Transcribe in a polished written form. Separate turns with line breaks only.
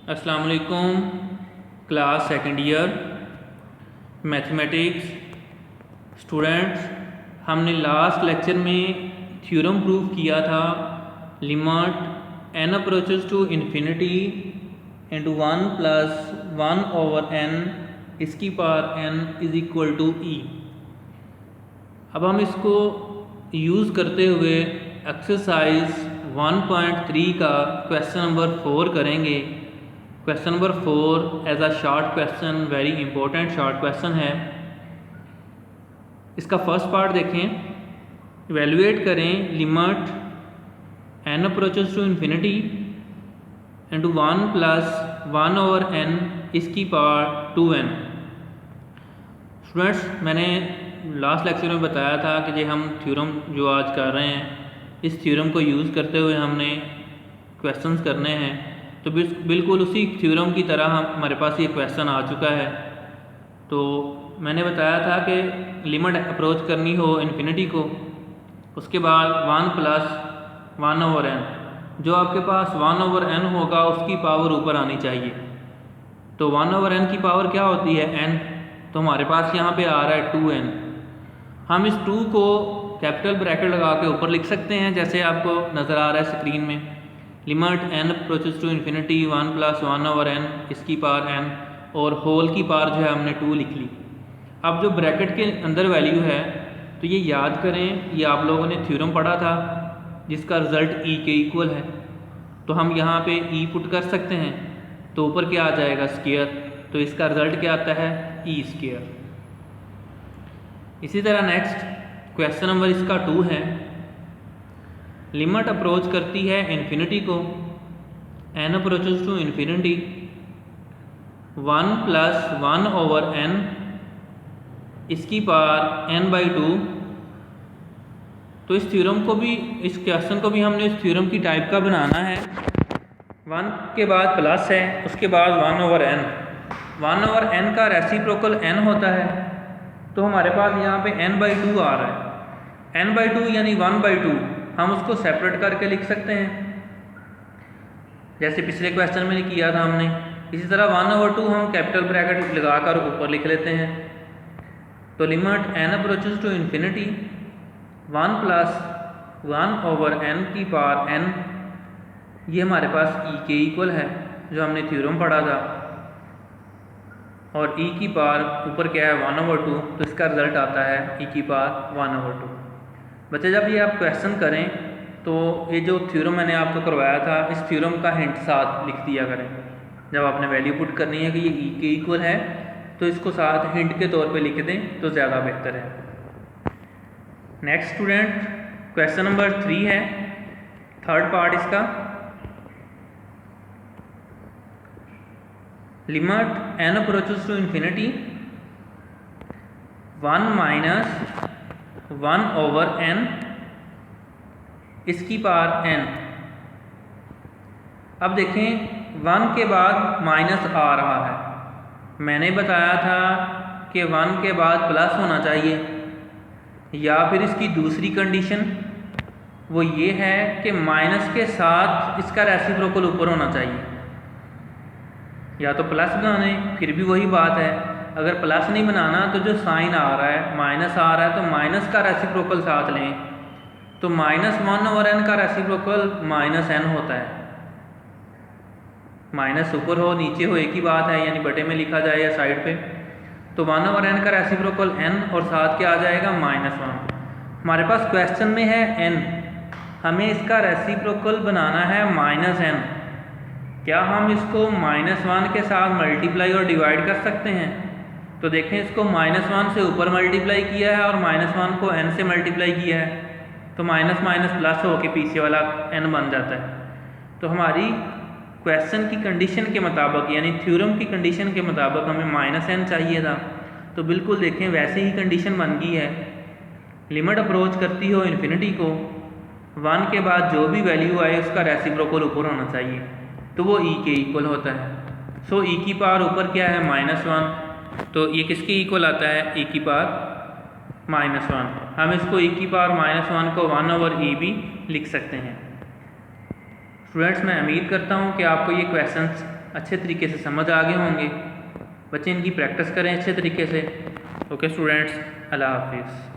अस्सलाम वालेकुम। Class second year mathematics students, हमने लास्ट लेक्चर में थ्योरम प्रूव किया था limit n approaches to infinity into 1 plus 1 over n इसकी power n is equal to e। अब हम इसको यूज़ करते हुए एक्सरसाइज 1.3 का क्वेश्चन नंबर 4 करेंगे। Question number 4 as a short question, very important short question है। इसका फर्स्ट पार्ट देखें। इवेलुएट करें limit n approaches to infinity into 1 plus 1 over n इसकी पावर 2n। स्टूडेंट्स, मैंने लास्ट लेक्चर में बताया था कि हम थ्योरम जो आज कर रहे हैं, इस थ्योरम को यूज़ करते हुए हमने क्वेश्चंस करने हैं। तो बिल्कुल उसी थ्योरम की तरह हमारे पास ये क्वेश्चन आ चुका है। तो मैंने बताया था कि लिमिट अप्रोच करनी हो इन्फिनिटी को, उसके बाद 1 प्लस 1 ओवर n, जो आपके पास 1 ओवर n होगा उसकी पावर ऊपर आनी चाहिए। तो 1 ओवर n की पावर क्या होती है? n। तो हमारे पास यहाँ पे आ रहा है 2n। हम इस 2 को कैपिटल ब्रैकेट लगा के ऊपर लिख सकते हैं, जैसे आपको नज़र आ रहा है स्क्रीन में। Limit n approaches to infinity 1 plus 1 over n इसकी पावर n, और होल की पावर जो है हमने 2 लिख ली। अब जो ब्रैकेट के अंदर वैल्यू है, तो ये याद करें, ये आप लोगों ने थ्योरम पढ़ा था जिसका रिज़ल्ट e के इक्वल है। तो हम यहाँ पे e पुट कर सकते हैं, तो ऊपर क्या आ जाएगा? स्क्वायर। तो इसका रिज़ल्ट क्या आता है? e square. इसी तरह नेक्स्ट क्वेश्चन नंबर इसका 2 है। लिमिट अप्रोच करती है इन्फिनिटी को, n approaches to infinity 1 plus 1 over n इसकी पावर n/2। तो इस थ्योरम को भी, इस क्वेश्चन को भी हमने इस थ्योरम की टाइप का बनाना है। 1 के बाद प्लस है, उसके बाद 1 ओवर n। 1 ओवर n का रेसिप्रोकल n होता है, तो हमारे पास यहाँ पे n/2 आ रहा है। n/2 यानी 1/2 हम उसको सेपरेट करके लिख सकते हैं, जैसे पिछले क्वेश्चन में किया था हमने। इसी तरह 1/2 हम कैपिटल ब्रैकेट लगाकर ऊपर लिख लेते हैं। तो limit n approaches to infinity 1 plus 1 over n की पावर n, ये हमारे पास e के इक्वल है जो हमने थ्योरम पढ़ा था। और e की पावर ऊपर क्या है? 1/2। तो इसका रिजल्ट आता है e की पावर 1/2। बच्चे, जब ये आप क्वेश्चन करें तो ये जो थ्योरम मैंने आपको करवाया था, इस थ्योरम का हिंट साथ लिख दिया करें। जब आपने वैल्यू पुट करनी है कि ये e के इक्वल है, तो इसको साथ हिंट के तौर पे लिख दें तो ज़्यादा बेहतर है। नेक्स्ट स्टूडेंट, क्वेश्चन नंबर 3 है, थर्ड पार्ट इसका। Limit n approaches to infinity 1 minus 1 over n इसकी पावर n। अब देखें 1 के बाद माइनस आ रहा है। मैंने बताया था कि 1 के बाद प्लस होना चाहिए, या फिर इसकी दूसरी कंडीशन वो ये है कि माइनस के साथ इसका रेसिप्रोकल ऊपर होना चाहिए। या तो प्लस बनाने, फिर भी वही बात है। अगर प्लस नहीं बनाना तो जो साइन आ रहा है, माइनस आ रहा है, तो माइनस का रेसिप्रोकल साथ लें। तो -1 ओवर n का रेसिप्रोकल -n होता है। माइनस ऊपर हो नीचे हो एक ही बात है, यानी बटे में लिखा जाए या साइड पे। तो 1 ओवर n का रेसिप्रोकल n, और साथ क्या आ जाएगा? -1। हमारे पास क्वेश्चन में है n, हमें इसका रेसिप्रोकल बनाना है -n। क्या हम इसको -1 के साथ मल्टीप्लाई और डिवाइड कर सकते हैं? तो देखें, इसको -1 से ऊपर मल्टीप्लाई किया है और -1 को n से मल्टीप्लाई किया है, तो माइनस माइनस प्लस होके पीछे वाला n बन जाता है। तो हमारी क्वेश्चन की कंडीशन के मुताबिक, यानी थ्योरम की कंडीशन के मुताबिक हमें -n चाहिए था। तो बिल्कुल देखें वैसे ही कंडीशन बन गई है। लिमिट अप्रोच करती हो इन्फिनिटी को, 1 के बाद जो भी वैल्यू आए उसका रेसिप्रोकल ऊपर होना चाहिए, तो वो e के इक्वल होता है। सो e की पावर ऊपर क्या है? -1। तो ये किसके इक्वल आता है? e की पावर -1। हम इसको e की पावर -1 को 1 ओवर e भी लिख सकते हैं। स्टूडेंट्स, मैं उम्मीद करता हूँ कि आपको ये क्वेश्चंस अच्छे तरीके से समझ आ गए होंगे। बच्चे इनकी प्रैक्टिस करें अच्छे तरीके से। ओके स्टूडेंट्स, अल्लाह हाफिज़।